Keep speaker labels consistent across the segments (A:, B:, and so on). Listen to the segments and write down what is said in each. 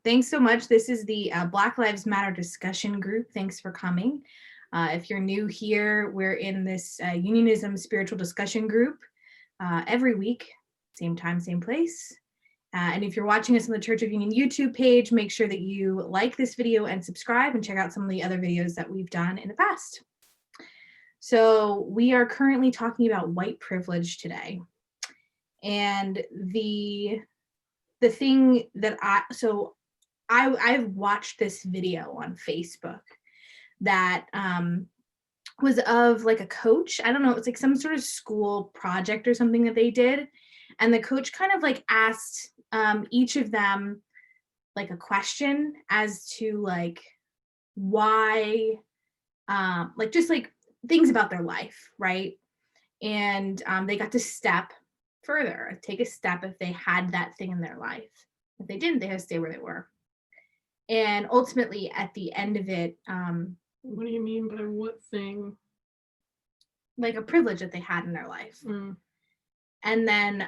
A: Thanks so much. This is the Black Lives Matter discussion group. Thanks for coming. If you're new here, we're in this unionism spiritual discussion group every week, same time, same place. And if you're watching us on the Church of Union YouTube page, make sure that you like this video and subscribe and check out some of the other videos that we've done in the past. So we are currently talking about white privilege today. And the thing that I've watched this video on Facebook that was of like a coach. I don't know, it's like some sort of school project or something that they did. And the coach kind of like asked each of them like a question as to like why, like just like things about their life, right? And they got to step further, take a step if they had that thing in their life. If they didn't, they had to stay where they were. And ultimately, at the end of it,
B: what do you mean by what thing?
A: Like a privilege that they had in their life. And then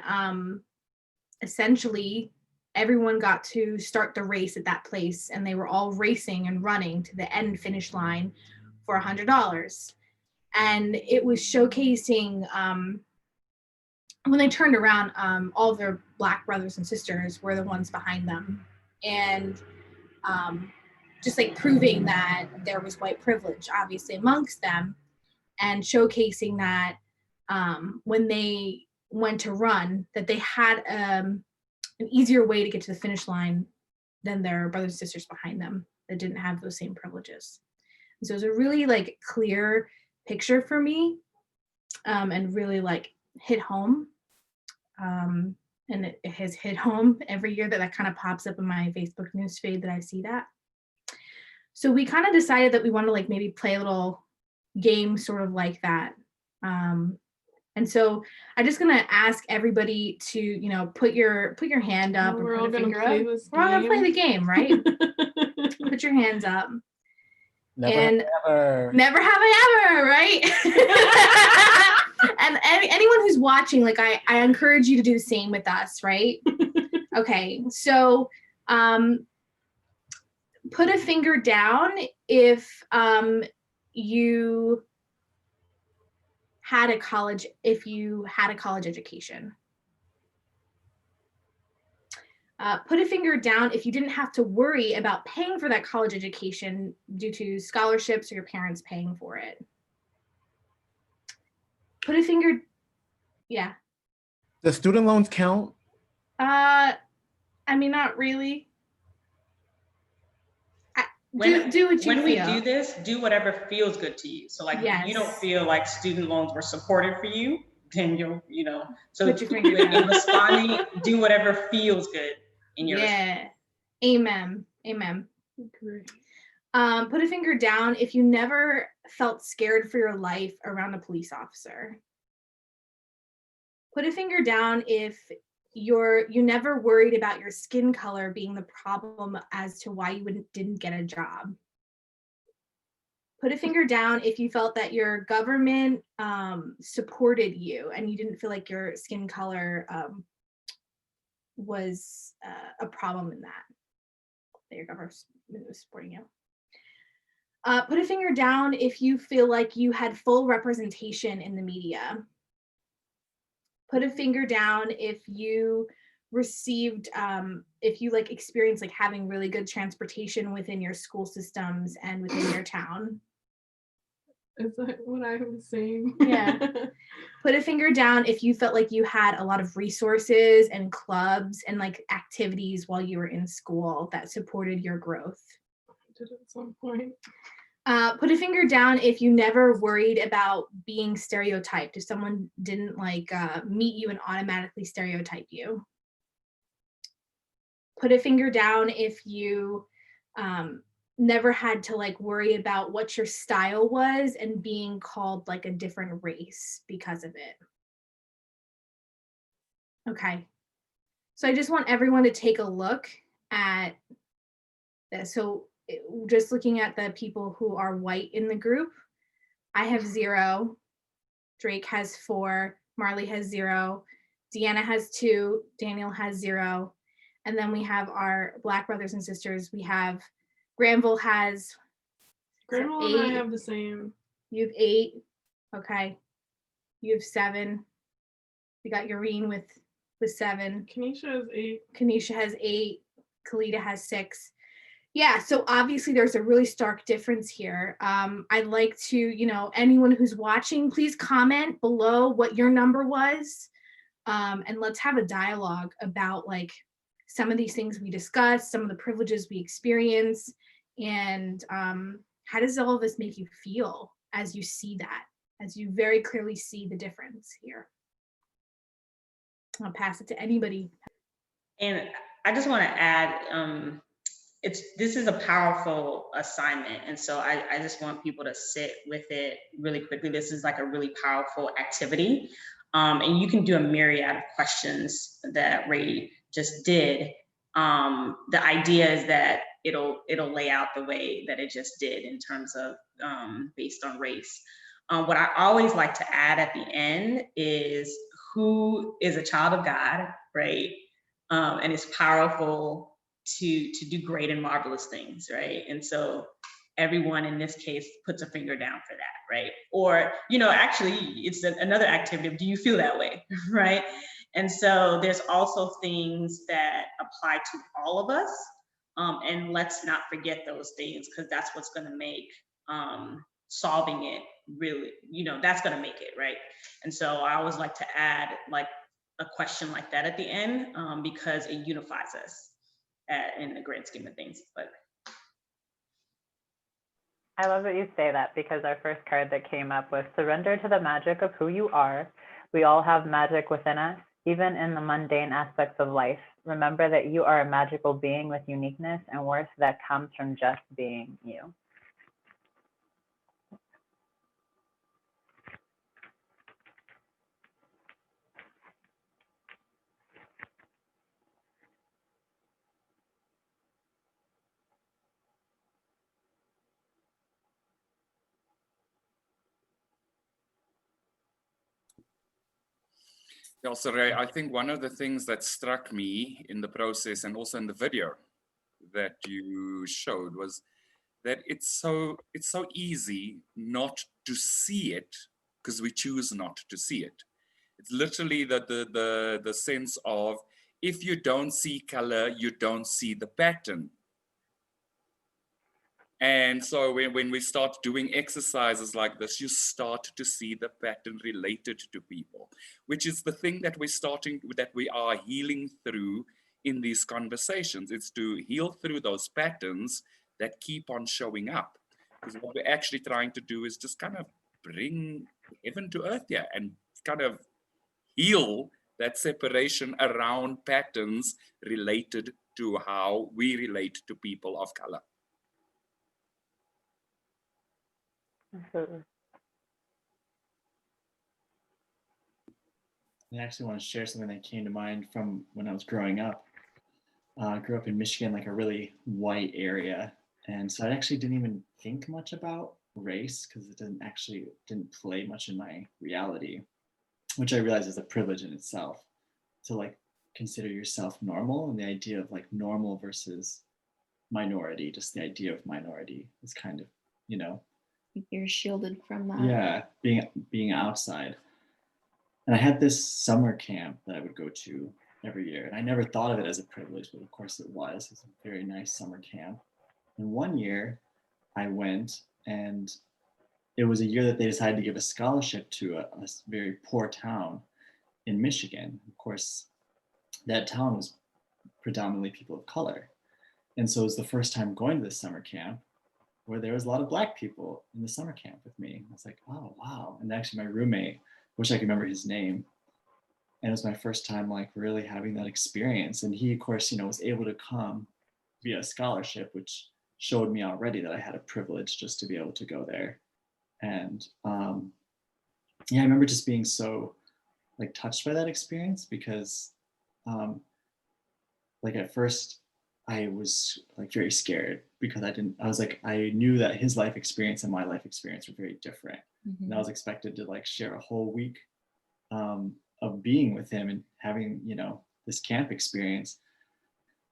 A: essentially, everyone got to start the race at that place, and they were all racing and running to the end finish line for $100. And it was showcasing, when they turned around, all of their Black brothers and sisters were the ones behind them. And just like proving that there was white privilege, obviously, amongst them, and showcasing that when they went to run, that they had an easier way to get to the finish line than their brothers and sisters behind them that didn't have those same privileges. And so it was a really like clear picture for me, and really like hit home. And it has hit home every year that kind of pops up in my Facebook news feed that I see that. So we kind of decided that we want to like maybe play a little game sort of like that. And so I'm just gonna ask everybody to, you know, put your hand up.
B: We're all gonna play this game.
A: We're all gonna play the game, right? Put your hands up. Never have I ever, right? And anyone who's watching, like I encourage you to do the same with us, right? Okay, so put a finger down if you had a college education. Put a finger down if you didn't have to worry about paying for that college education due to scholarships or your parents paying for it. Put a finger, yeah.
C: Does student loans count?
A: I mean, not really. Do what you feel.
D: When we do this, do whatever feels good to you. So like,
A: yes.
D: If you don't feel like student loans were supported for you, then so
A: put your finger down.
D: In responding, do whatever feels good in your
A: response. Amen.
B: Great.
A: Put a finger down if you never felt scared for your life around a police officer. Put a finger down if you never worried about your skin color being the problem as to why you didn't get a job. Put a finger down if you felt that your government supported you and you didn't feel like your skin color was a problem in that your government was supporting you. Put a finger down if you feel like you had full representation in the media. Put a finger down if you received, if you like experienced like having really good transportation within your school systems and within your town.
B: Is that what I was saying?
A: Yeah. Put a finger down if you felt like you had a lot of resources and clubs and like activities while you were in school that supported your growth.
B: I did at some point.
A: Put a finger down if you never worried about being stereotyped, if someone didn't like meet you and automatically stereotype you. Put a finger down if you never had to like worry about what your style was and being called like a different race because of it. Okay, so I just want everyone to take a look at this. So just looking at the people who are white in the group, I have 0, Drake has 4, Marley has 0, Deanna has 2, Daniel has 0, And then we have our Black brothers and sisters. We have Granville has
B: Granville and I
A: 8.
B: have the same.
A: You have 8. Okay. You have 7. We got Ureen with 7.
B: Kanisha has 8.
A: Kanisha has 8. Kalita has 6. Yeah, so obviously there's a really stark difference here. I'd like to, anyone who's watching, please comment below what your number was. And let's have a dialogue about like some of these things we discussed, some of the privileges we experience, and how does all of this make you feel as you see that, as you very clearly see the difference here? I'll pass it to anybody.
D: And I just want to add, this is a powerful assignment. And so I just want people to sit with it really quickly. This is like a really powerful activity. And you can do a myriad of questions that Ray just did. The idea is that it'll lay out the way that it just did in terms of based on race. What I always like to add at the end is who is a child of God, right? And is powerful to do great and marvelous things, right? And so everyone in this case puts a finger down for that, right? Or, actually it's another activity of, do you feel that way, right? And so there's also things that apply to all of us. And let's not forget those things, because that's what's gonna make solving it really, that's gonna make it, right? And so I always like to add like a question like that at the end, because it unifies us in the grand scheme of things. But
E: I love that you say that, because our first card that came up was surrender to the magic of who you are. We all have magic within us, even in the mundane aspects of life. Remember that you are a magical being with uniqueness and worth that comes from just being you.
F: Yeah, so Ray, I think one of the things that struck me in the process and also in the video that you showed was that it's so easy not to see it because we choose not to see it. It's literally the sense of, if you don't see color, you don't see the pattern. And so when we start doing exercises like this, you start to see the pattern related to people, which is the thing that we are healing through in these conversations. It's to heal through those patterns that keep on showing up. Because what we're actually trying to do is just kind of bring heaven to earth here and kind of heal that separation around patterns related to how we relate to people of color.
E: Absolutely.
G: I actually want to share something that came to mind from when I was growing up. I grew up in Michigan, like a really white area. And so I actually didn't even think much about race because it didn't play much in my reality, which I realize is a privilege in itself, to like consider yourself normal. And the idea of like normal versus minority, just the idea of minority is kind of,
H: you're shielded from that.
G: Yeah, being outside. And I had this summer camp that I would go to every year. And I never thought of it as a privilege, but of course it was. It's a very nice summer camp. And one year I went, and it was a year that they decided to give a scholarship to a very poor town in Michigan. Of course, that town was predominantly people of color. And so it was the first time going to this summer camp where there was a lot of Black people in the summer camp with me. I was like, oh, wow. And actually my roommate, wish I could remember his name. And it was my first time like really having that experience. And he, of course, was able to come via scholarship, which showed me already that I had a privilege just to be able to go there. And yeah, I remember just being so like touched by that experience because like at first I was like very scared because I knew that his life experience and my life experience were very different.
H: Mm-hmm.
G: And I was expected to like share a whole week of being with him and having, this camp experience.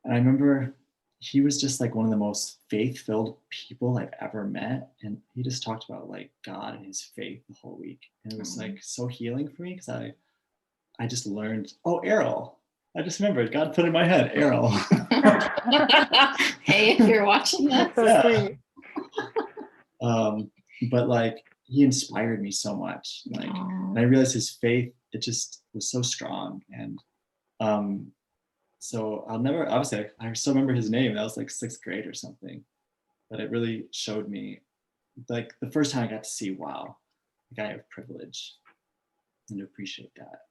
G: And I remember he was just like one of the most faith-filled people I've ever met. And he just talked about like God and his faith the whole week. And it was like so healing for me because I just learned, oh, Errol. I just remembered, God put in my head, Errol.
H: Hey, if you're watching that.
E: So
G: Yeah.
E: sweet.
G: But like he inspired me so much. Like, and I realized his faith, it just was so strong. And so I'll never, obviously I still remember his name. That was like 6th grade or something. But it really showed me, like the first time I got to see, wow, like I have privilege and to appreciate that.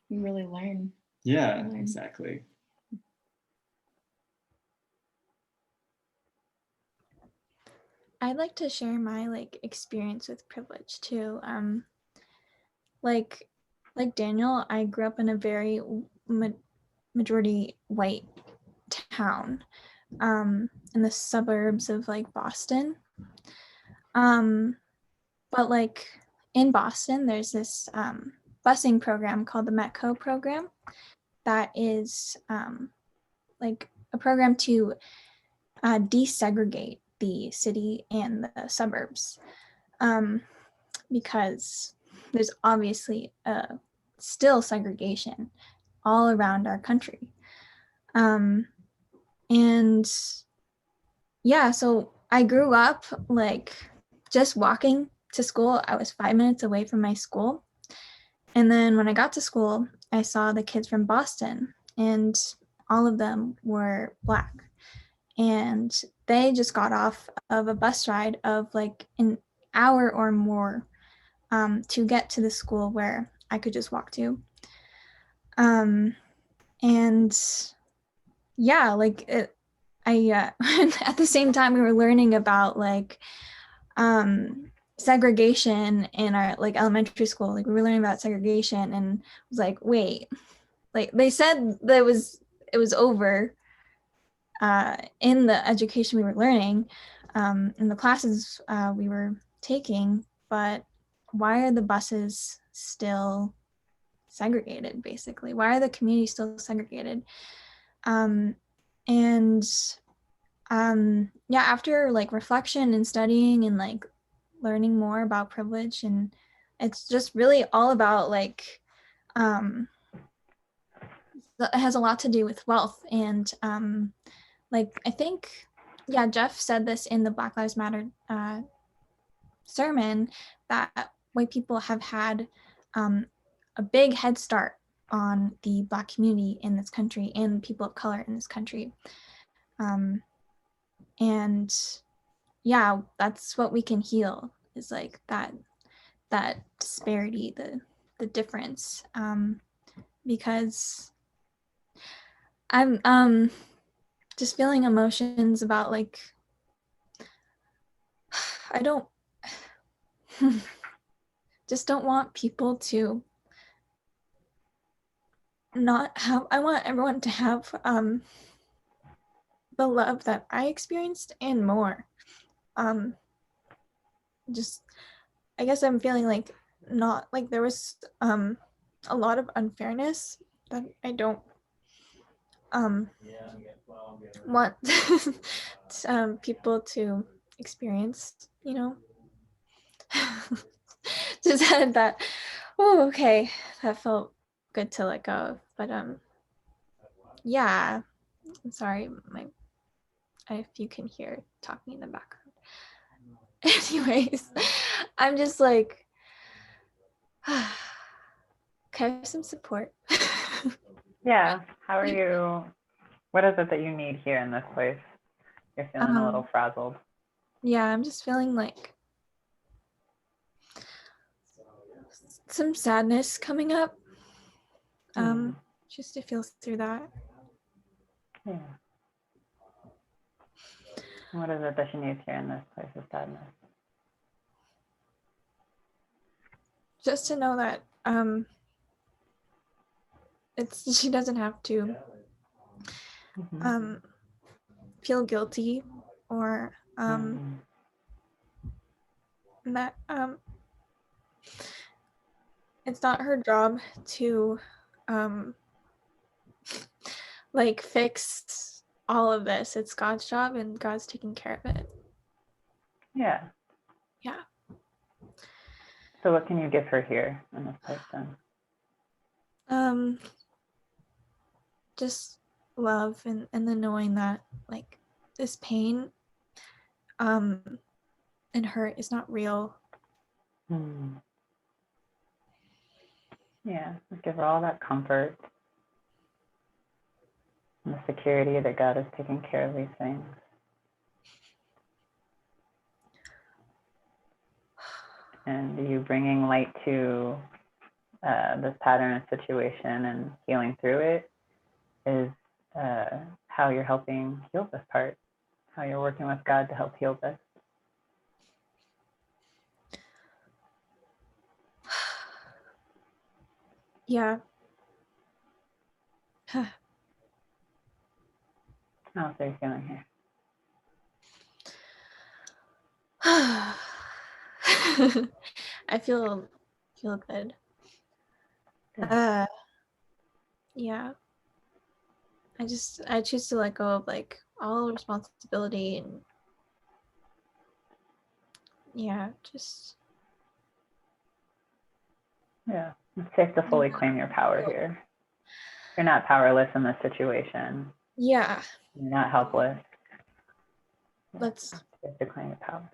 H: You really learn.
G: Yeah,
H: Learn.
G: exactly.
I: I'd like to share my like experience with privilege too. Like Daniel, I grew up in a very majority white town, in the suburbs of like Boston. But like in Boston, there's this busing program called the Metco program that is like a program to desegregate the city and the suburbs, because there's obviously still segregation all around our country. And yeah, so I grew up like just walking to school. I was 5 minutes away from my school. And then when I got to school, I saw the kids from Boston, and all of them were Black. And they just got off of a bus ride of like an hour or more to get to the school where I could just walk to. And yeah, like at the same time we were learning about like segregation in our like elementary school. Like we were learning about segregation, and I was like, wait, like they said that it was over in the education we were learning, in the classes we were taking, but why are the buses still segregated, basically? Why are the communities still segregated? Yeah, after like reflection and studying and like learning more about privilege, and it's just really all about like it has a lot to do with wealth. And like I think, yeah, Jeff said this in the Black Lives Matter sermon, that white people have had a big head start on the Black community in this country and people of color in this country. And yeah, that's what we can heal, is like that disparity, the difference, because I'm just feeling emotions about like I don't just don't want people to not have, I want everyone to have the love that I experienced and more. Just I guess I'm feeling like not like there was a lot of unfairness that I don't want people to experience, you know. Just had that, oh, okay, that felt good to let go of. But yeah, I'm sorry, if you can hear talking in the background. Anyways, I'm just like, can I have some support?
E: Yeah. How are you? What is it that you need here in this place? You're feeling a little frazzled.
I: Yeah, I'm just feeling like some sadness coming up. Just to feel through that.
E: Yeah. What is it that she needs here in this place of sadness?
I: Just to know that she doesn't have to feel guilty, or that it's not her job to like fix all of this. It's God's job and God's taking care of it.
E: Yeah.
I: Yeah.
E: So what can you give her here in this place then?
I: Just love and then knowing that like this pain and hurt is not real.
E: Yeah, just give her all that comfort and the security that God is taking care of these things. And you bringing light to this pattern and situation and healing through it is how you're helping heal this part, how you're working with God to help heal this.
I: Yeah.
E: How's are you feeling here?
I: I feel good.
E: Good.
I: Yeah. I choose to let go of like all responsibility and yeah, just
E: Yeah, it's safe to fully claim your power here. You're not powerless in this situation.
I: yeah.
E: You're not helpless.
I: Let's
E: safe to claim your power.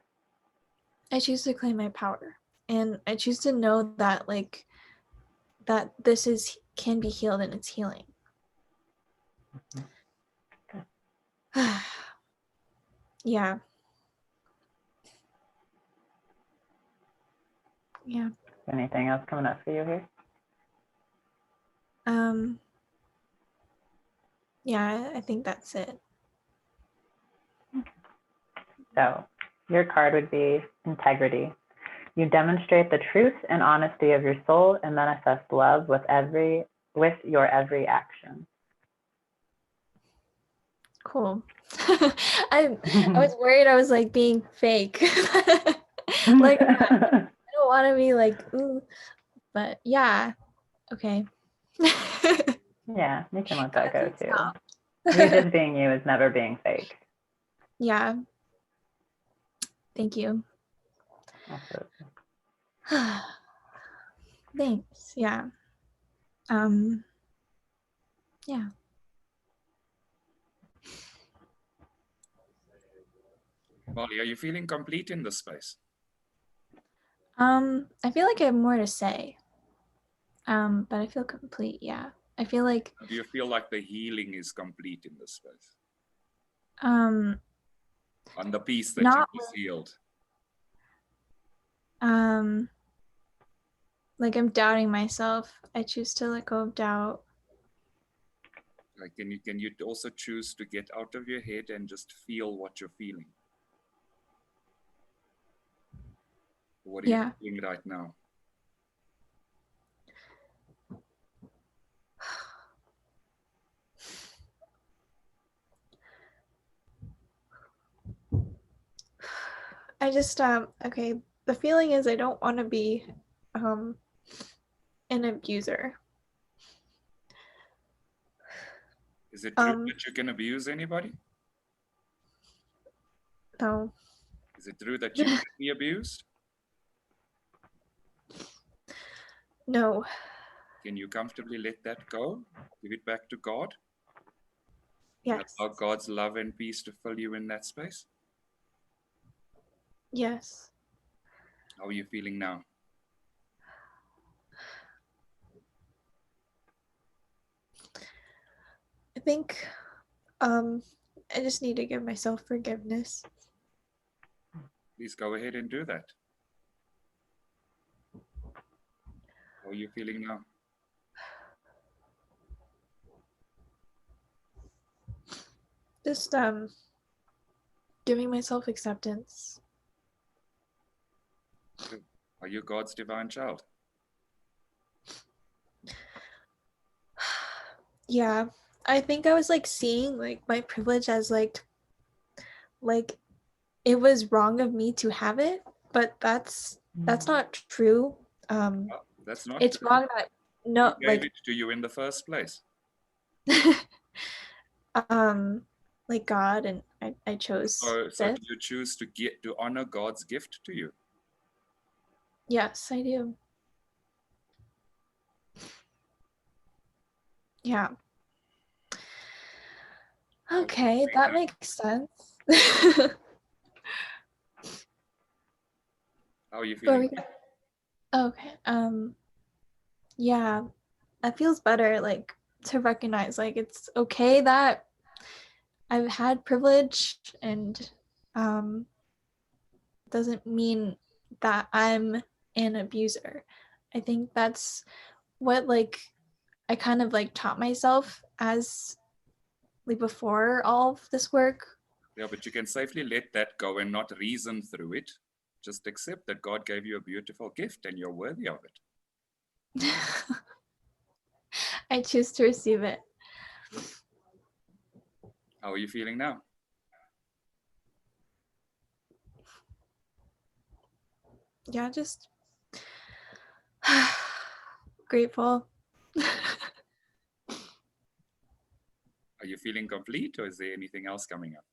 I: I choose to claim my power. And I choose to know that like that this is can be healed and it's healing. Yeah. Yeah.
E: Anything else coming up for you here?
I: Yeah, I think that's it.
E: So your card would be integrity. You demonstrate the truth and honesty of your soul and manifest love with your every action.
I: Cool. I was worried I was like being fake. Like I don't want to be like, ooh, but yeah. Okay.
E: Yeah, you can let that go too.
I: Stop.
E: You just being you is never being fake.
I: Yeah. Thank you.
E: Absolutely.
I: Thanks. Yeah. Yeah.
F: Molly, are you feeling complete in this space?
I: I feel like I have more to say. But I feel complete, yeah. I feel like
F: Do you feel like the healing is complete in this space?
I: on
F: the piece that you just healed?
I: Like I'm doubting myself. I choose to let go of doubt.
F: Like, can you also choose to get out of your head and just feel what you're feeling? What are you feeling right now?
I: I just okay, the feeling is I don't want to be an abuser.
F: Is it true that you can abuse anybody?
I: No.
F: Is it true that you can be abused?
I: No.
F: Can you comfortably let that go? Give it back to God?
I: Yes.
F: Allow God's love and peace to fill you in that space?
I: Yes.
F: How are you feeling now?
I: I think I just need to give myself forgiveness.
F: Please go ahead and do that. How are you feeling now?
I: Just giving myself acceptance.
F: Are you God's divine child?
I: Yeah. I think I was like seeing like my privilege as like it was wrong of me to have it, but that's not true.
F: That's not
I: it's
F: true.
I: wrong that
F: Who gave it to you in the first place?
I: like God, and I chose
F: So
I: this.
F: do you choose to honor God's gift to you?
I: Yes, I do. Yeah. Okay, that makes sense.
F: How are you
I: Where
F: feeling?
I: we go? Okay. Yeah, that feels better, like to recognize like it's okay that I've had privilege, and doesn't mean that I'm an abuser. I think that's what like I kind of like taught myself as like before all of this work.
F: Yeah, but you can safely let that go and not reason through it. Just accept that God gave you a beautiful gift and you're worthy of it.
I: I choose to receive it.
F: How are you feeling now?
I: Yeah, just grateful.
F: Are you feeling complete, or is there anything else coming up?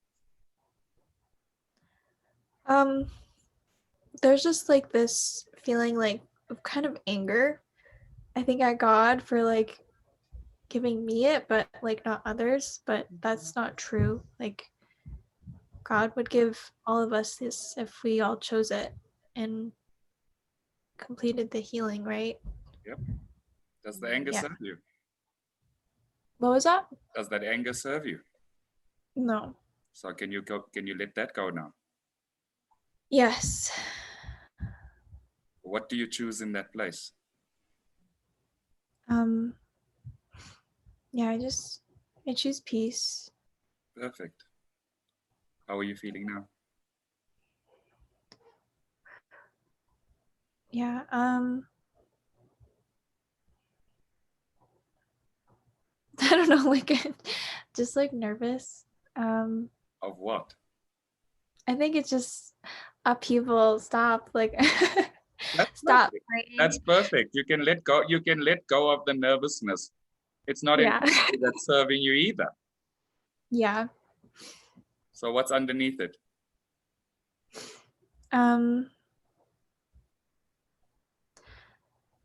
I: There's just like this feeling like of kind of anger, I think, at God for like giving me it, but like not others. But that's not true. Like God would give all of us this if we all chose it and completed the healing, right?
F: Yep. Does the anger
I: Yeah.
F: serve you?
I: What was that?
F: Does that anger serve you?
I: No.
F: So can you let that go now?
I: Yes.
F: What do you choose in that place?
I: Yeah, I choose peace.
F: Perfect. How are you feeling now?
I: Yeah, I don't know, like just like nervous.
F: Of what?
I: I think it's just upheaval. Stop, like
F: That's
I: stop
F: perfect.
I: praying.
F: That's perfect. You can let go of the nervousness. It's not
I: Yeah.
F: anything that's serving you either.
I: Yeah.
F: So what's underneath it?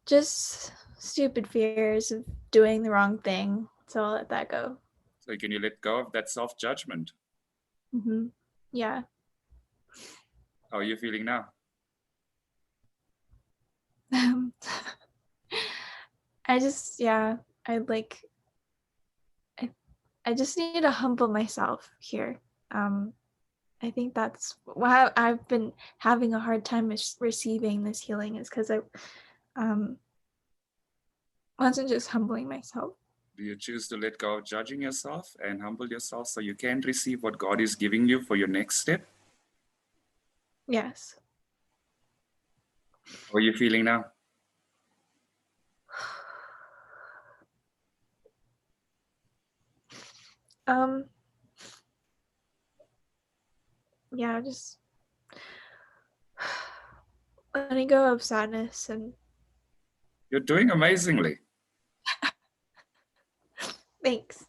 I: Just stupid fears of doing the wrong thing. So I'll let that go.
F: So can you let go of that self-judgment?
I: Yeah.
F: How are you feeling now?
I: I just, yeah, I just need to humble myself here. I think that's why I've been having a hard time receiving this healing, is because I wasn't just humbling myself.
F: Do you choose to let go of judging yourself and humble yourself so you can receive what God is giving you for your next step?
I: Yes.
F: How are you feeling now?
I: Yeah, just letting go of sadness and
F: You're doing amazingly.
I: thanks.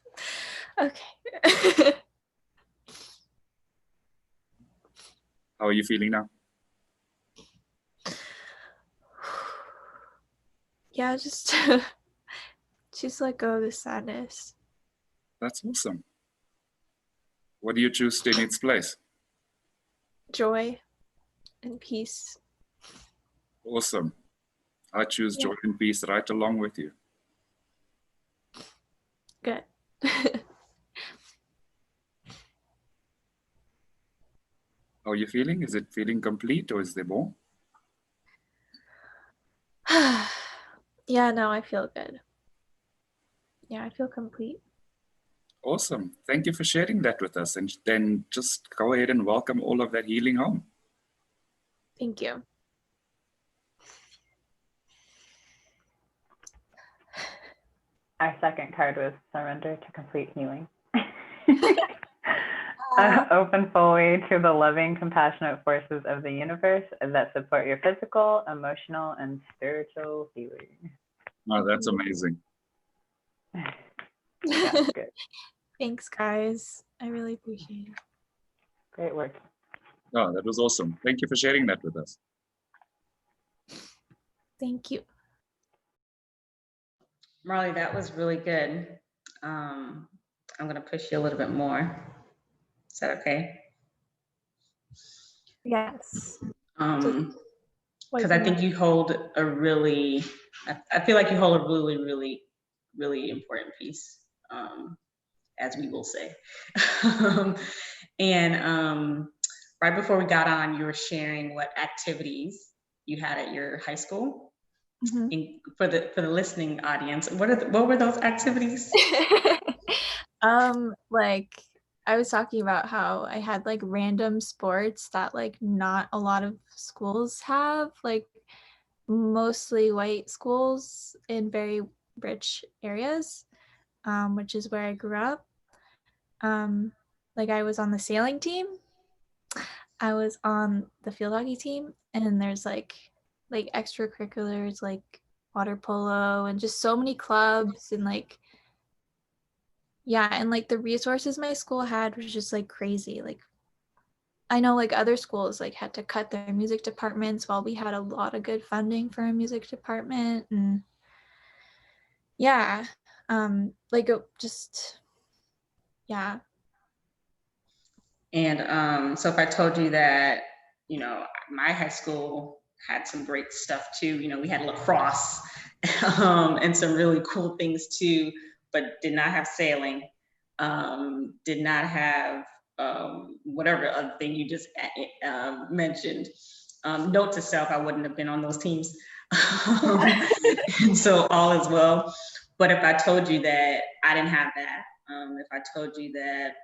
I: Okay.
F: How are you feeling now?
I: Yeah, just let go of the sadness.
F: That's awesome. What do you choose in its place?
I: Joy and peace.
F: Awesome. I choose
I: Yeah.
F: joy and peace right along with you.
I: Good.
F: How are you feeling? Is it feeling complete or is there more?
I: Yeah, no, I feel good. Yeah, I feel complete.
F: Awesome. Thank you for sharing that with us. And then just go ahead and welcome all of that healing home.
I: Thank you.
E: Our second card was surrender to complete healing. Open fully to the loving, compassionate forces of the universe that support your physical, emotional, and spiritual healing.
F: Oh, that's amazing.
E: That's good.
I: Thanks, guys. I really appreciate it.
E: Great work.
F: Oh, that was awesome. Thank you for sharing that with us.
I: Thank you.
D: Marley, that was really good. I'm gonna push you a little bit more. Is that okay?
I: Yes.
D: Because I think you hold a really, I feel like you hold a really, really, really important piece, as we will say. And right before we got on, you were sharing what activities you had at your high school.
I: Mhm.
D: And for the listening audience, what were those activities?
I: Like I was talking about how I had like random sports that like not a lot of schools have, like mostly white schools in very rich areas, which is where I grew up. Like I was on the sailing team, I was on the field hockey team, and then there's like extracurriculars like water polo and just so many clubs and like yeah, and like the resources my school had was just like crazy. Like I know like other schools like had to cut their music departments while we had a lot of good funding for our music department. And yeah, like it just yeah.
D: And so if I told you that, my high school had some great stuff too. We had lacrosse and some really cool things too, but did not have sailing, did not have whatever other thing you just mentioned. Note to self, I wouldn't have been on those teams. And so all is well. But if I told you that I didn't have that, if I told you that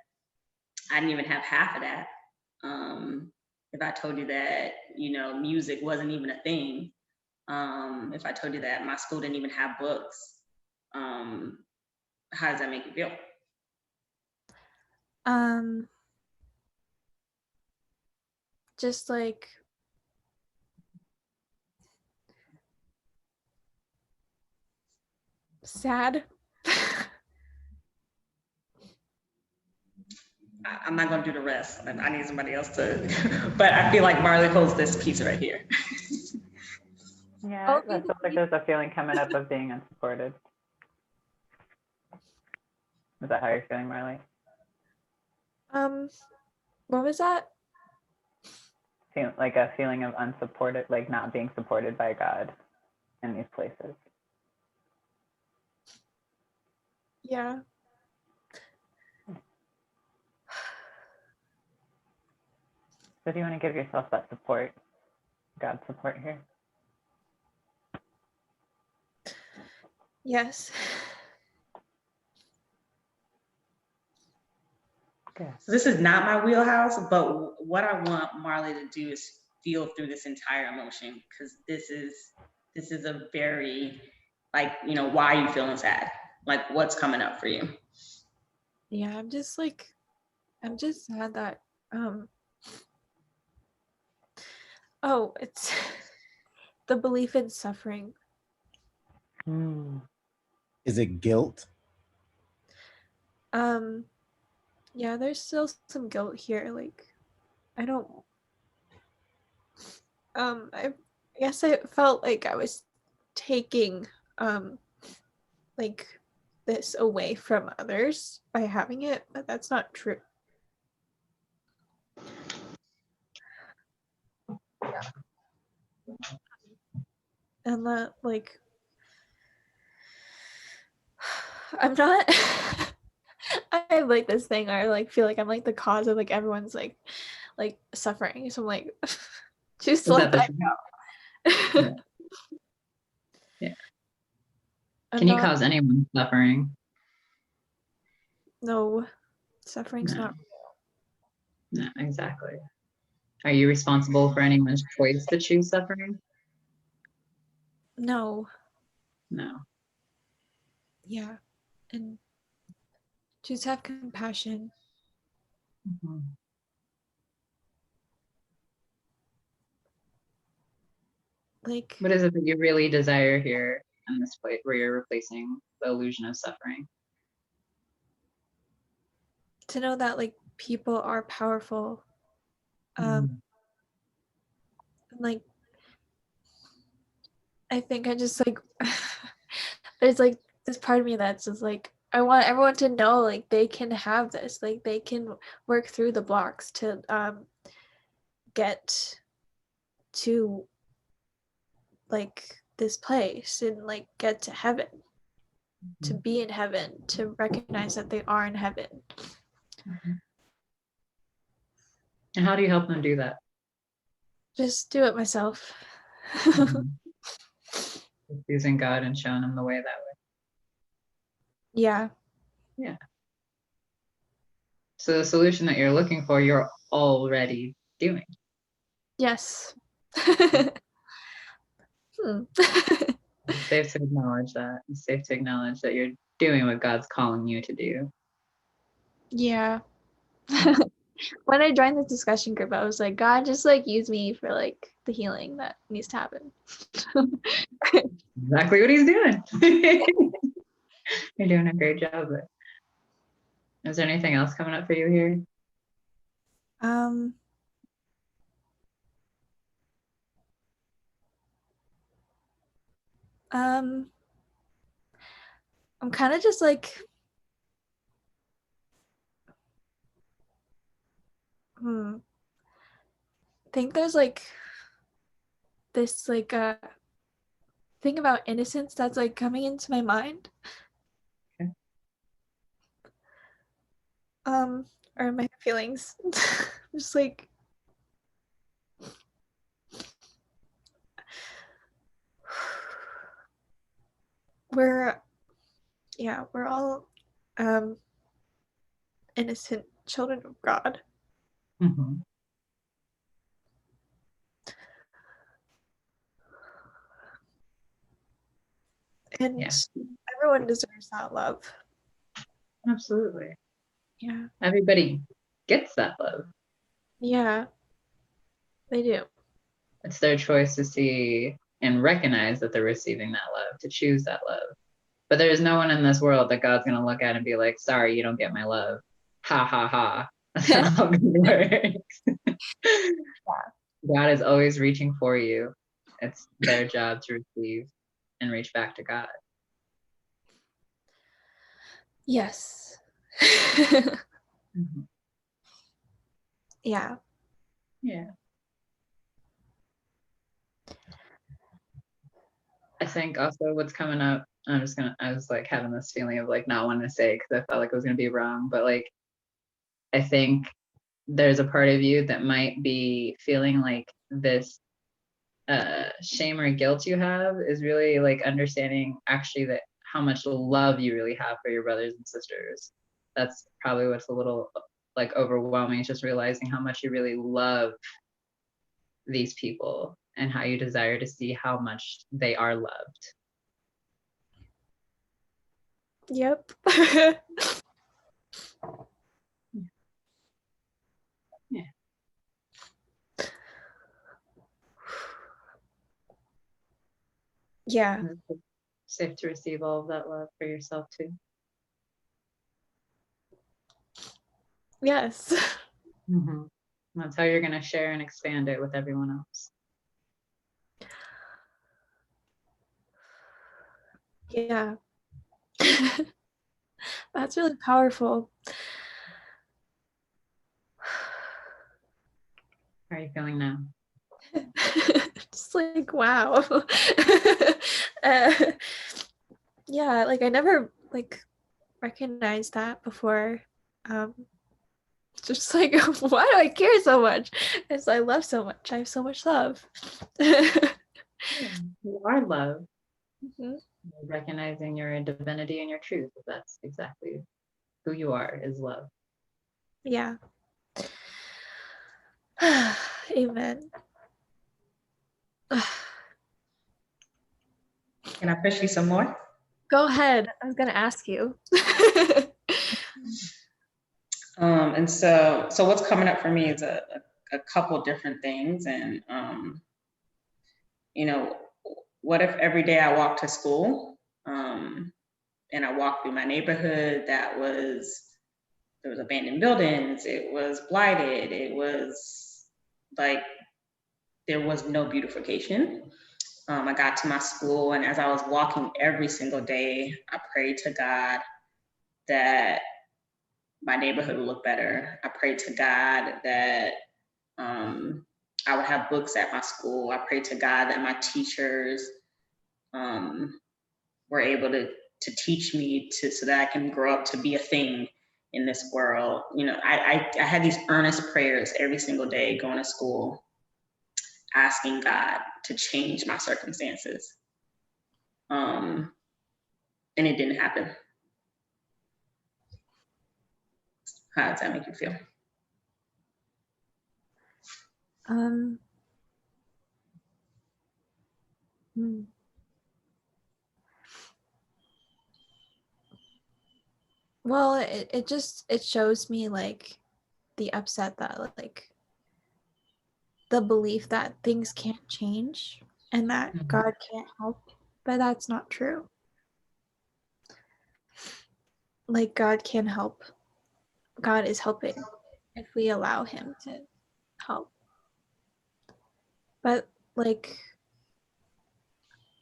D: I didn't even have half of that, if I told you that, music wasn't even a thing, if I told you that my school didn't even have books, how does that make you feel?
I: Just like sad.
D: I'm not gonna do the rest. I need somebody else to, but I feel like Marley holds this piece right here.
E: Yeah, that feels like there's a feeling coming up of being unsupported. Is that how you're feeling, Marley?
I: What was that?
E: Like a feeling of unsupported, like not being supported by God in these places.
I: Yeah.
E: So do you want to give yourself that support, God's support here?
I: Yes.
D: So this is not my wheelhouse, but what I want Marley to do is feel through this entire emotion, because this is a very, like, why are you feeling sad? Like, what's coming up for you?
I: Yeah, I'm just sad that it's the belief in suffering.
C: Is it guilt?
I: Yeah, there's still some guilt here. Like, I don't I guess I felt like I was taking like this away from others by having it, but that's not true. Yeah. And that like I'm not I have like this thing I like feel like I'm like the cause of like everyone's like suffering. So I'm like just let that go.
J: Yeah.
I: I'm
J: Can you
I: not,
J: cause anyone suffering?
I: no, suffering's
J: No.
I: not
J: No, exactly. Are you responsible for anyone's choice to choose suffering?
I: no.
J: No.
I: Yeah. And just have compassion.
J: Mm-hmm.
I: Like,
J: What is it that you really desire here in this place where you're replacing the illusion of suffering?
I: to know that like people are powerful. Like I think I just like there's like this part of me that's just like I want everyone to know like they can have this, like they can work through the blocks to get to like this place and like get to heaven, to be in heaven, to recognize that they are in heaven.
J: And how do you help them do that?
I: Just do it myself.
J: Using God and showing them the way that way.
I: Yeah.
J: Yeah. So the solution that you're looking for, you're already doing.
I: Yes.
J: It's safe to acknowledge that. It's safe to acknowledge that you're doing what God's calling you to do.
I: Yeah. When I joined the discussion group, I was like, God, just like use me for like the healing that needs to happen.
J: Exactly what he's doing. You're doing a great job. Is there anything else coming up for you here?
I: I'm kind of just like I think there's like this like thing about innocence that's like coming into my mind.
J: Okay.
I: Or my feelings. Just like we're all innocent children of God.
J: Mm-hmm.
I: And
J: Yeah.
I: everyone deserves that love.
J: Absolutely.
I: Yeah.
J: Everybody gets that love.
I: Yeah. They do.
J: It's their choice to see and recognize that they're receiving that love, to choose that love. But there is no one in this world that God's going to look at and be like, sorry, you don't get my love. Ha, ha, ha. That's not how it works. God is always reaching for you. It's their job to receive and reach back to God.
I: Yes.
J: Mm-hmm.
I: Yeah.
J: Yeah. I think also what's coming up, I was like having this feeling of like not wanting to say because I felt like I was going to be wrong, but like, I think there's a part of you that might be feeling like this shame or guilt you have is really like understanding actually that how much love you really have for your brothers and sisters. That's probably what's a little like overwhelming, is just realizing how much you really love these people and how you desire to see how much they are loved.
I: Yep.
J: Yeah.
I: Yeah.
J: It's safe to receive all of that love for yourself too.
I: Yes.
J: Mm-hmm. That's how you're going to share and expand it with everyone else.
I: Yeah. That's really powerful.
J: How are you feeling now?
I: Just like, wow. Yeah, like I never like recognized that before. Just like, why do I care so much? It's I love so much. I have so much love.
J: You are love.
I: Mm-hmm.
J: Recognizing your divinity and your truth. That's exactly who you are, is love.
I: Yeah. Amen.
D: Can I push you some more?
I: Go ahead. I was gonna ask you.
D: And so what's coming up for me is a couple different things. And, you know, what if every day I walk to school and I walk through my neighborhood that was there was abandoned buildings, it was blighted, it was like, there was no beautification. I got to my school, and as I was walking every single day, I prayed to God that my neighborhood would look better. I prayed to God that I would have books at my school. I prayed to God that my teachers were able to teach me so that I can grow up to be a thing in this world. You know, I had these earnest prayers every single day going to school, asking God to change my circumstances. And it didn't happen. How does that make you feel?
I: Hmm. Well, it shows me like the upset that like the belief that things can't change and that God can't help, but that's not true. Like God can help. God is helping if we allow him to help. But like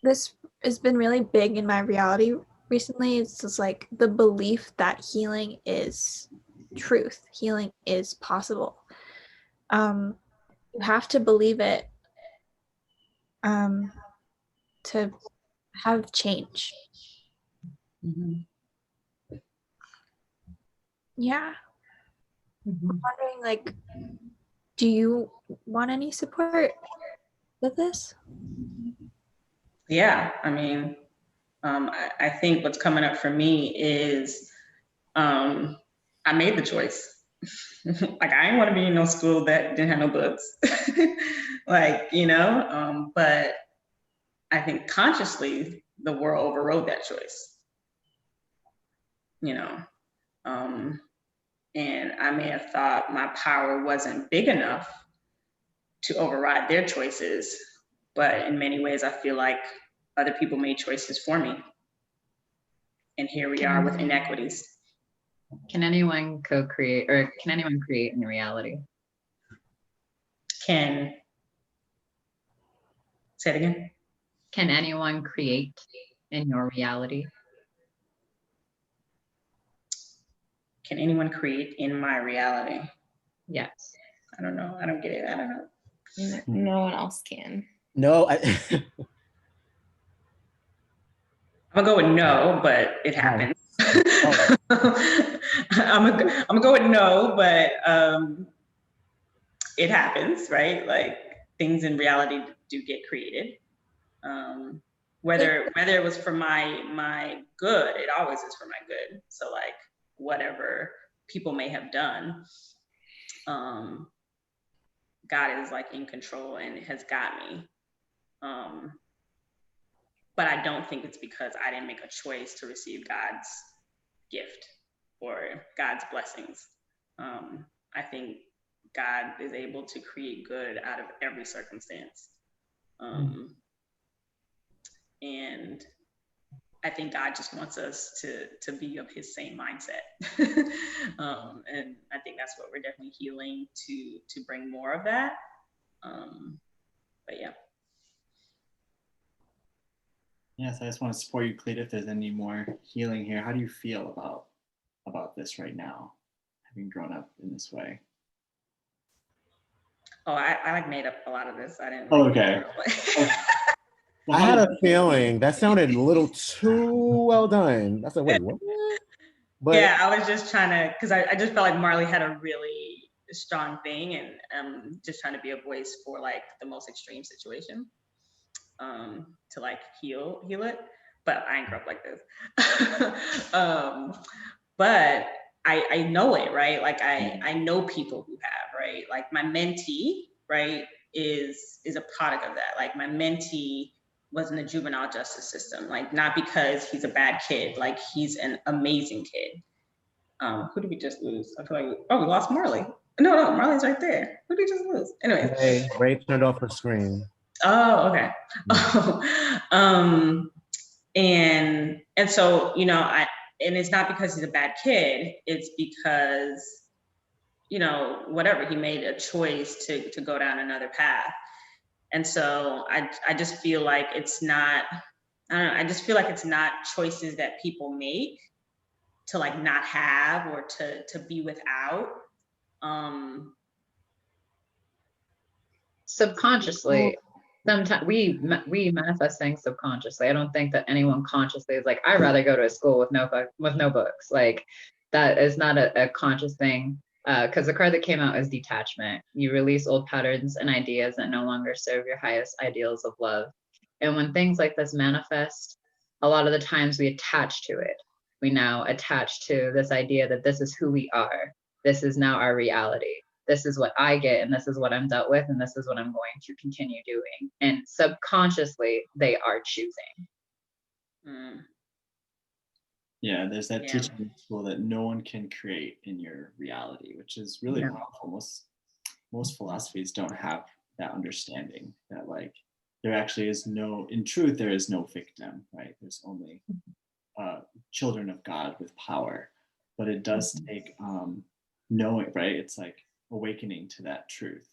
I: this has been really big in my reality recently. It's just like the belief that healing is truth, healing is possible. You have to believe it to have change. Yeah. I'm wondering, like, do you want any support with this?
D: Yeah, I mean, I think what's coming up for me is I made the choice. Like, I didn't want to be in no school that didn't have no books. Like, you know, but I think consciously the world overrode that choice. You know, and I may have thought my power wasn't big enough to override their choices, but in many ways I feel like other people made choices for me. And here we are with inequities.
J: Can anyone co-create, or can anyone create in reality?
D: Say it again.
J: Can anyone create in your reality?
D: Can anyone create in my reality?
J: Yes.
D: I don't know. I don't get it. I don't know.
H: No one else can.
C: No,
D: I'm gonna go with no, but it happens. I'm gonna go with no, but it happens, right? Like, things in reality do get created. Whether it was for my good, it always is for my good. So like, whatever people may have done, God is like in control and has got me. But I don't think it's because I didn't make a choice to receive God's gift or God's blessings. I think God is able to create good out of every circumstance. And I think God just wants us to be of his same mindset. And I think that's what we're definitely healing to bring more of that. But yeah.
G: Yes, I just want to support you, Cleta, if there's any more healing here. How do you feel about this right now, having grown up in this way?
D: Oh, I like made up a lot of this. I didn't.
G: Oh, okay.
C: I had a feeling that sounded a little too well done. I said, wait, what? But
D: yeah, I was just trying to, because I just felt like Marley had a really strong thing, and just trying to be a voice for like the most extreme situation, to like heal it. But I ain't grow up like this. But I know it, right? Like I know people who have, right? Like my mentee, right, is a product of that. Like my mentee was in the juvenile justice system, like not because he's a bad kid, like he's an amazing kid. Who did we just lose? I feel like, we lost Marley. No, Marley's right there. Who did we just lose? Anyways.
C: Ray turned off her screen.
D: Oh, okay. And so, you know, and it's not because he's a bad kid, it's because, you know, whatever, he made a choice to go down another path. And so I just feel like it's not, I don't know, I just feel like it's not choices that people make to like not have or to be without.
J: Subconsciously, sometimes we manifest things subconsciously. I don't think that anyone consciously is like, I'd rather go to a school with no books. Like that is not a conscious thing. Because the card that came out is detachment. You release old patterns and ideas that no longer serve your highest ideals of love. And when things like this manifest, a lot of the times we attach to it. We now attach to this idea that this is who we are. This is now our reality. This is what I get, and this is what I'm dealt with, and this is what I'm going to continue doing. And subconsciously, they are choosing.
G: Yeah, there's that teaching in school that no one can create in your reality, which is really powerful. Most philosophies don't have that understanding that like there actually is no, in truth, there is no victim, right? There's only children of God with power. But it does take knowing, right? It's like awakening to that truth.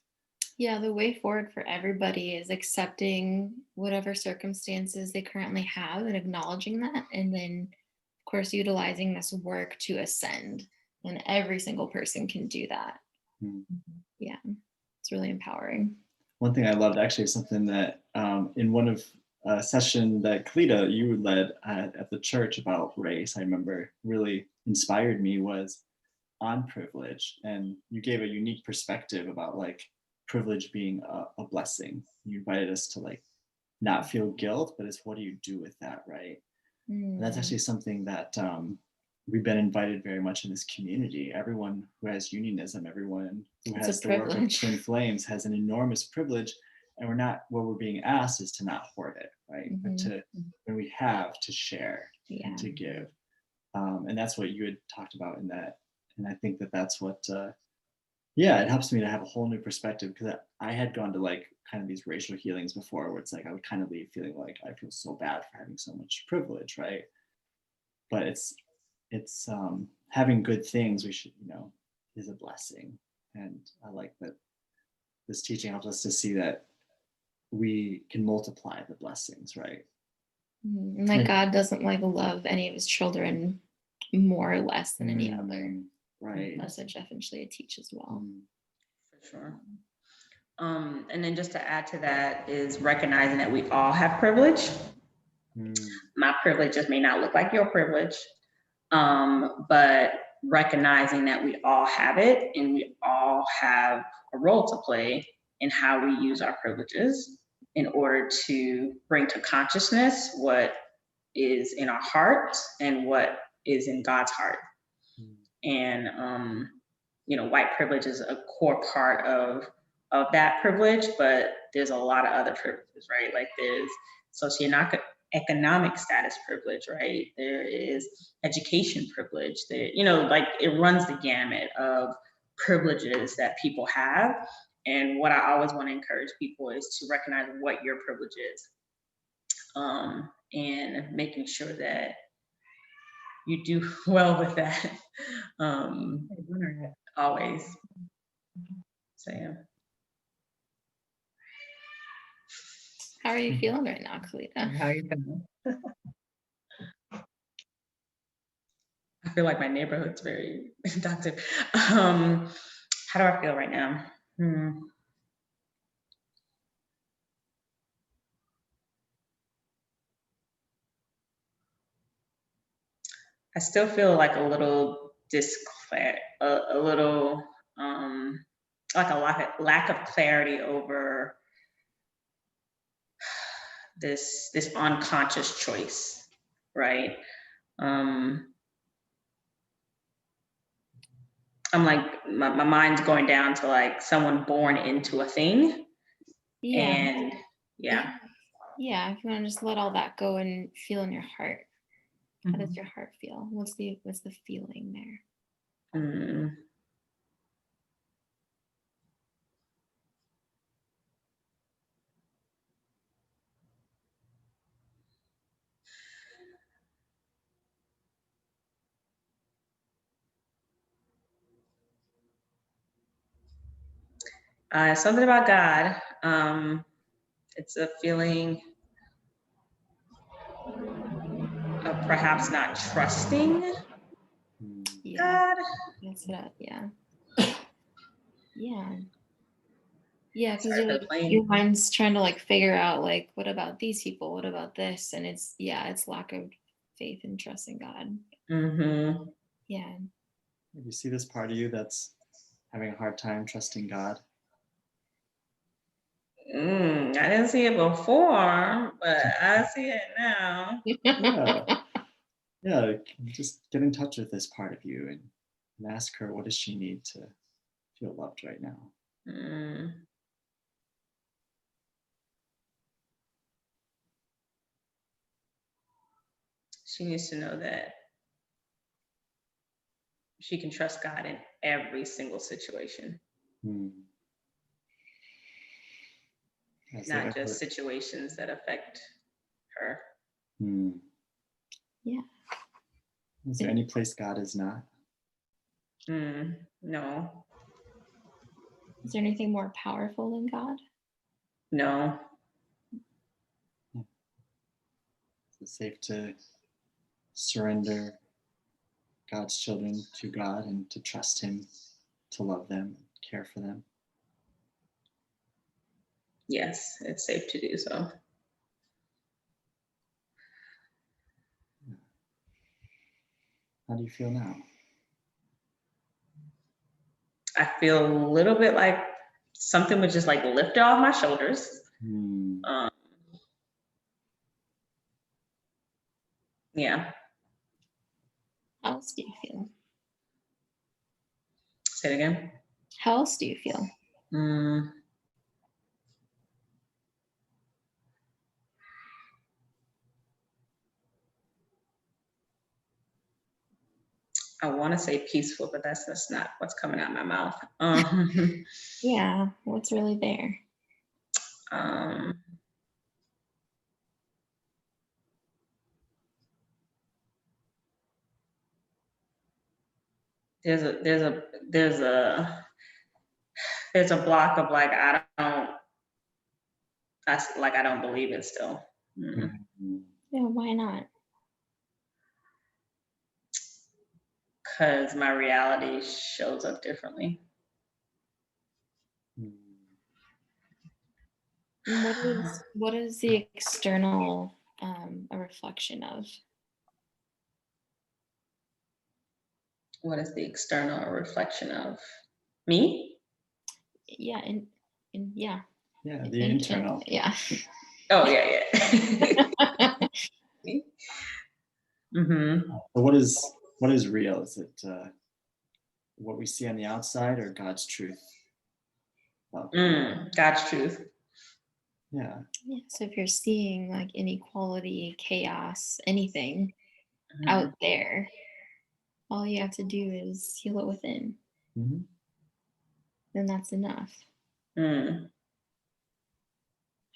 H: Yeah, the way forward for everybody is accepting whatever circumstances they currently have and acknowledging that, and then of course utilizing this work to ascend. And every single person can do that. Yeah, it's really empowering.
G: One thing I loved actually is something that in one of a session that Cleta, you led at the church about race, I remember really inspired me was on privilege. And you gave a unique perspective about like privilege being a blessing. You invited us to like not feel guilt, but it's what do you do with that, right? And that's actually something that we've been invited very much in this community. Everyone who has unionism, everyone who has the work of Twin Flames has an enormous privilege, and what we're being asked is to not hoard it, right? But to, when we have, to share and to give. And that's what you had talked about in that. And I think that that's what, it helps me to have a whole new perspective, because I had gone to like kind of these racial healings before where it's like I would kind of leave feeling like I feel so bad for having so much privilege, right? But it's having good things, we should, is a blessing. And I like that this teaching helps us to see that we can multiply the blessings, right?
H: And like God doesn't like love any of his children more or less than any other.
G: Right.
H: Message definitely a teach as well.
D: For sure. And then just to add to that is recognizing that we all have privilege. My privilege just may not look like your privilege, but recognizing that we all have it and we all have a role to play in how we use our privileges in order to bring to consciousness what is in our heart and what is in God's heart. And white privilege is a core part of that privilege, but there's a lot of other privileges, right? Like there's socioeconomic status privilege, right? There is education privilege. There, like it runs the gamut of privileges that people have. And what I always want to encourage people is to recognize what your privilege is, and making sure that you do well with that. Always. So yeah.
H: How are you feeling right now, Kalita?
J: How are you feeling?
D: I feel like my neighborhood's very inductive. How do I feel right now? I still feel like a little a little like a lack of clarity over this unconscious choice, right? I'm like, my mind's going down to like someone born into a thing.
H: Yeah.
D: And yeah.
H: Yeah, if you want to just let all that go and feel in your heart. How does your heart feel? What's the feeling there?
D: Something about God. It's a feeling of perhaps not trusting
H: Yeah.
D: God.
H: That's it. Yeah. Yeah. Yeah, because
D: Sorry
H: you're
D: for
H: like,
D: playing.
H: your mind's trying to like figure out like, what about these people? What about this? And it's lack of faith and trust in God.
D: Mm-hmm.
H: Yeah.
G: You see this part of you that's having a hard time trusting God?
D: I didn't see it before, but I see it now.
G: Yeah, just get in touch with this part of you and ask her, what does she need to feel loved right now?
D: Mm. She needs to know that she can trust God in every single situation, not just situations that affect her.
H: Yeah.
G: Is there any place God is not?
D: No.
H: Is there anything more powerful than God?
D: No.
G: Is it safe to surrender God's children to God and to trust Him, to love them, care for them?
D: Yes, it's safe to do so.
G: How do you feel now?
D: I feel a little bit like something would just like lift off my shoulders. Yeah.
H: How else do you feel?
D: Say it again.
H: How else do you feel?
D: I want to say peaceful, but that's just not what's coming out of my mouth.
H: Yeah, what's really there? There's a block of like I don't believe it still. Yeah, why not?
D: Because my reality shows up differently.
H: What is the external a reflection of?
D: What is the external a reflection of? Me?
H: Yeah, yeah.
G: Yeah, the internal.
H: Yeah.
D: Oh yeah. Mm-hmm.
G: So what is real? Is it what we see on the outside or God's truth?
D: God's truth.
G: Yeah.
H: Yeah. So if you're seeing like inequality, chaos, anything out there, all you have to do is heal it within. Then that's enough. How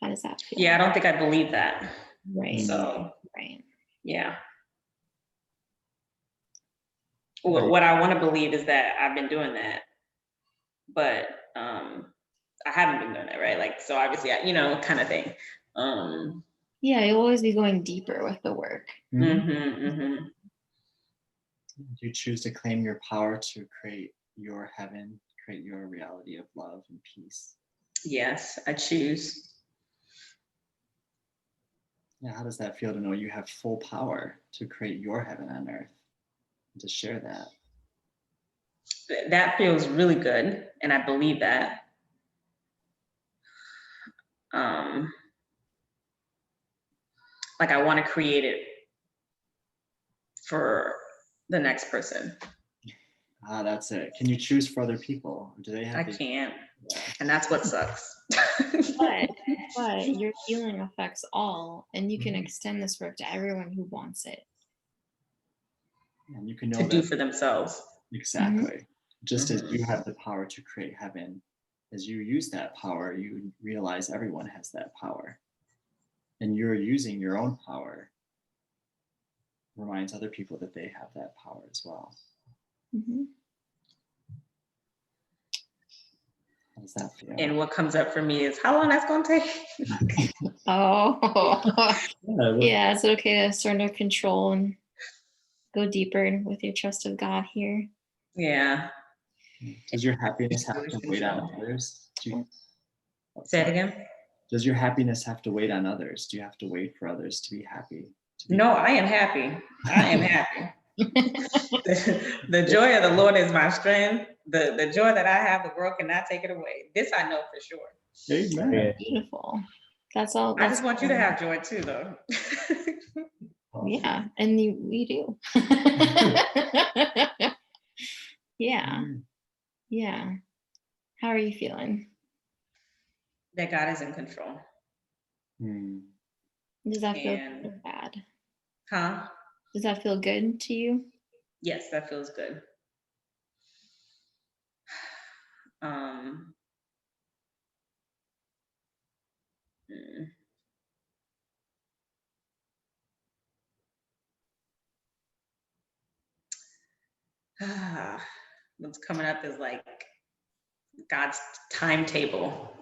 H: does that feel?
D: Yeah, I don't think I believe that.
H: Right.
D: So
H: right.
D: Yeah. What I want to believe is that I've been doing that, but I haven't been doing it, right? Like, so obviously, kind of thing.
H: Yeah, you'll always be going deeper with the work.
G: Do you choose to claim your power to create your heaven, create your reality of love and peace?
D: Yes, I choose.
G: Yeah, how does that feel to know you have full power to create your heaven on earth and to share that?
D: That feels really good, and I believe that. Like I want to create it for the next person.
G: That's it. Can you choose for other people? Or do they have?
D: I can't, and that's what sucks.
H: But your healing affects all, and you can extend this work to everyone who wants it.
G: And you can know
D: to do for themselves.
G: Exactly. Just as you have the power to create heaven, as you use that power, you realize everyone has that power. And you're using your own power, reminds other people that they have that power as well. How does that feel?
D: And what comes up for me is how long that's gonna take.
H: Oh,
G: Yeah,
H: yeah. It's okay to surrender control and go deeper with your trust of God here.
D: Yeah.
G: Does your happiness have to wait on
D: Control.
G: others?
D: Say it again.
G: Does your happiness have to wait on others? Do you have to wait for others to be happy?
D: No, I am happy. I am happy. The joy of the Lord is my strength. The joy that I have, the world cannot take it away. This I know for sure.
G: Amen.
H: Beautiful. That's all.
D: I
H: That's
D: just want you to
H: all.
D: have joy too, though.
H: Yeah, and we do. Yeah, yeah. How are you feeling?
D: That God is in control.
H: Does that feel
D: And-
H: good or bad?
D: Huh?
H: Does that feel good to you?
D: Yes, that feels good. Mm. What's coming up is like God's timetable.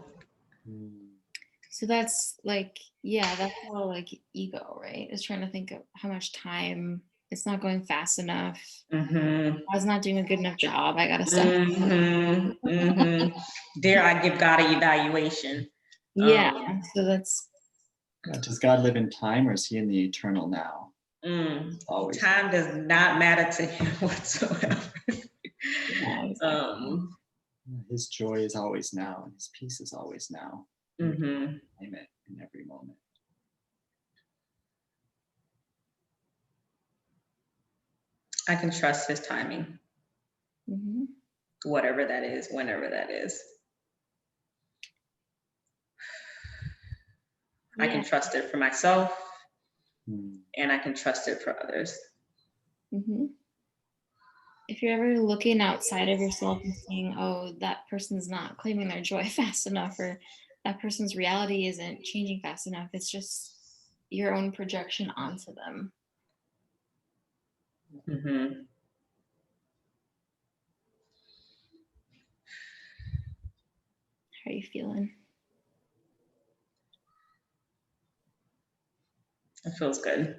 H: So that's like, yeah, that's all like ego, right? It's trying to think of how much time. It's not going fast enough.
D: Mm-hmm.
H: I was not doing a good enough job. I gotta stop.
D: Mm-hmm. Mm-hmm. Dare I give God an evaluation?
H: Yeah. So that's.
G: Does God live in time, or is he in the eternal now? Always.
D: Time does not matter to him whatsoever.
H: Yeah, exactly.
G: His joy is always now, and his peace is always now.
D: Mm-hmm.
G: Name it in every moment.
D: I can trust his timing.
H: Mm-hmm.
D: Whatever that is, whenever that is. I can trust it for myself, and I can trust it for others.
H: Mm-hmm. If you're ever looking outside of yourself and seeing, oh, that person's not claiming their joy fast enough, or that person's reality isn't changing fast enough, it's just your own projection onto them.
D: Mm-hmm.
H: How are you feeling?
D: It feels good.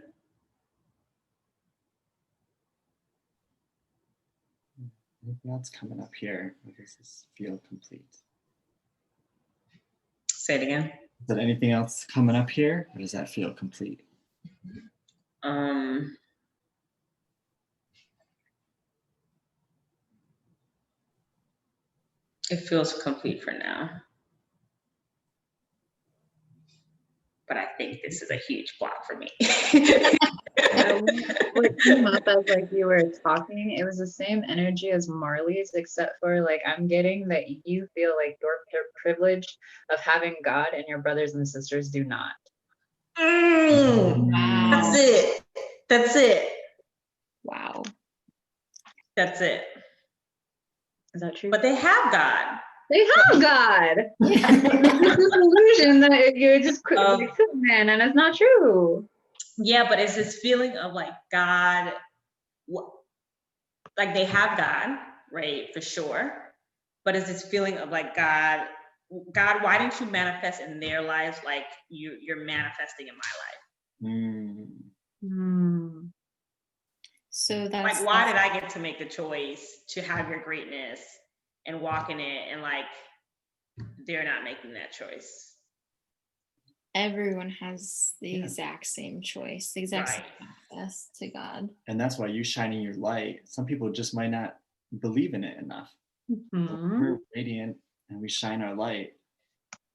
G: Anything else coming up here? Or does this feel complete?
D: Say it again.
G: Is there anything else coming up here, or does that feel complete?
D: It feels complete for now. But I think this is a huge block for me.
J: What came up as like you were talking, it was the same energy as Marley's, except for like I'm getting that you feel like your privilege of having God and your brothers and sisters do not.
H: Wow.
D: That's it. That's it.
H: Wow.
D: That's it.
J: Is that true?
D: But they have God.
J: They have God. It's this illusion that you're just man, and it's not true.
D: Yeah, but it's this feeling of like God, like they have God, right? For sure. But it's this feeling of like God, why didn't you manifest in their lives like you're manifesting in my life?
H: So that's
D: like, why did I get to make the choice to have your greatness and walk in it, and like they're not making that choice?
H: Everyone has the exact same choice, the exact same access to God.
G: And that's why you shining your light, some people just might not believe in it enough. We're radiant and we shine our light.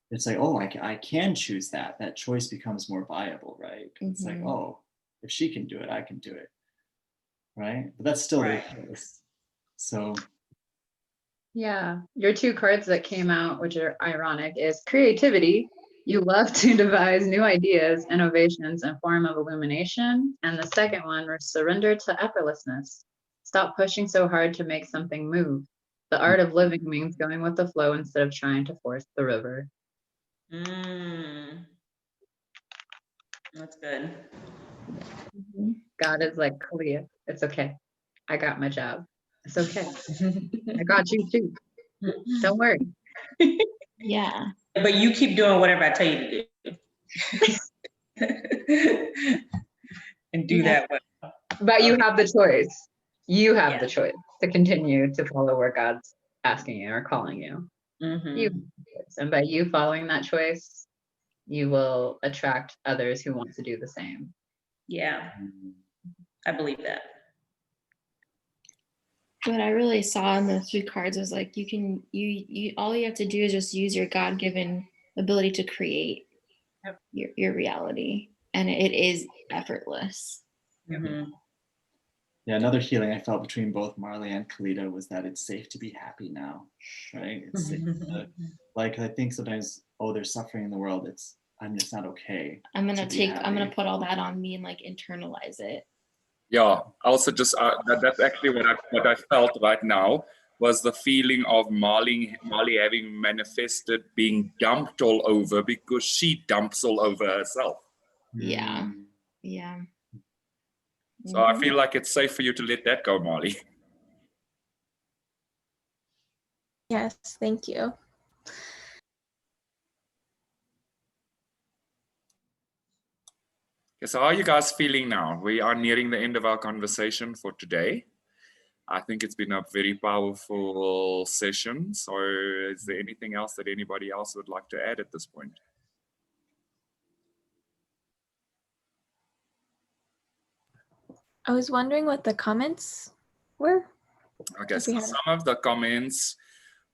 G: It's like, oh, I can choose that. That choice becomes more viable, right? It's like, oh, if she can do it, I can do it. Right? But that's still their choice. So
J: yeah, your two cards that came out, which are ironic, is creativity. You love to devise new ideas, innovations, and form of illumination. And the second one was surrender to effortlessness. Stop pushing so hard to make something move. The art of living means going with the flow instead of trying to force the river.
D: That's good.
J: God is like, Kalia, it's okay. I got my job. It's okay. I got you too. Don't worry.
H: Yeah.
D: But you keep doing whatever I tell you to do. And do
H: Yeah.
D: that well.
J: But you have the choice. You have
D: Yeah.
J: the choice to continue to follow where God's asking you or calling you.
D: Mhm.
J: You have the choice. And by you following that choice, you will attract others who want to do the same.
D: Yeah, I believe that.
H: What I really saw in the 3 cards was like you all you have to do is just use your God-given ability to create your reality, and it is effortless.
D: Mhm.
G: Yeah, another healing I felt between both Marley and Kalita was that it's safe to be happy now, right? It's safe to, like, I think sometimes, oh, there's suffering in the world. It's not okay.
H: I'm gonna
G: to be
H: I'm gonna
G: happy.
H: put all that on me and like internalize it.
F: Yeah, also just that's actually what I felt right now was the feeling of Marley having manifested being dumped all over because she dumps all over herself.
H: Yeah. Yeah.
F: So I feel like it's safe for you to let that go, Marley.
I: Yes, thank you.
F: Okay, so how are you guys feeling now? We are nearing the end of our conversation for today. I think it's been a very powerful session. So is there anything else that anybody else would like to add at this point?
I: I was wondering what the comments were.
F: Okay,
I: If
F: so
I: we had-
F: some of the comments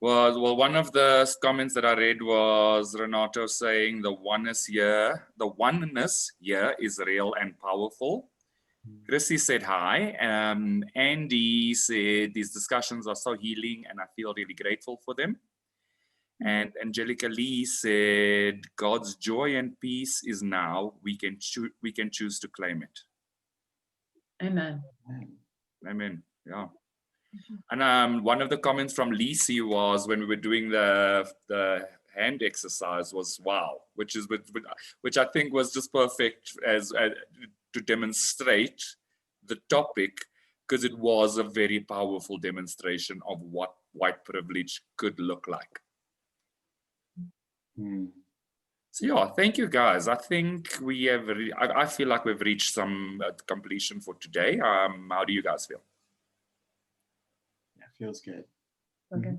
F: was, well, one of the comments that I read was Renato saying the oneness here is real and powerful. Chrissy said hi. Andy said these discussions are so healing and I feel really grateful for them. And Angelica Lee said, God's joy and peace is now. We can choose to claim it.
J: Amen.
F: Amen. Yeah. And one of the comments from Lisi was when we were doing the hand exercise was wow, which I think was just perfect as to demonstrate the topic, because it was a very powerful demonstration of what white privilege could look like. So yeah, thank you guys. I think we have. I feel like we've reached some completion for today. How do you guys feel?
G: Yeah, feels good.
J: Okay.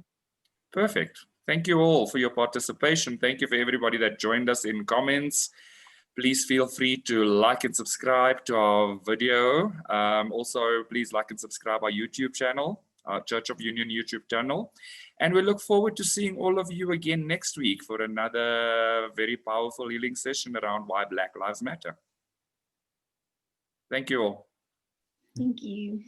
F: Perfect. Thank you all for your participation. Thank you for everybody that joined us in comments. Please feel free to like and subscribe to our video. Also, please like and subscribe our YouTube channel, our Church of Union YouTube channel. And we look forward to seeing all of you again next week for another very powerful healing session around why Black Lives Matter. Thank you all.
H: Thank you.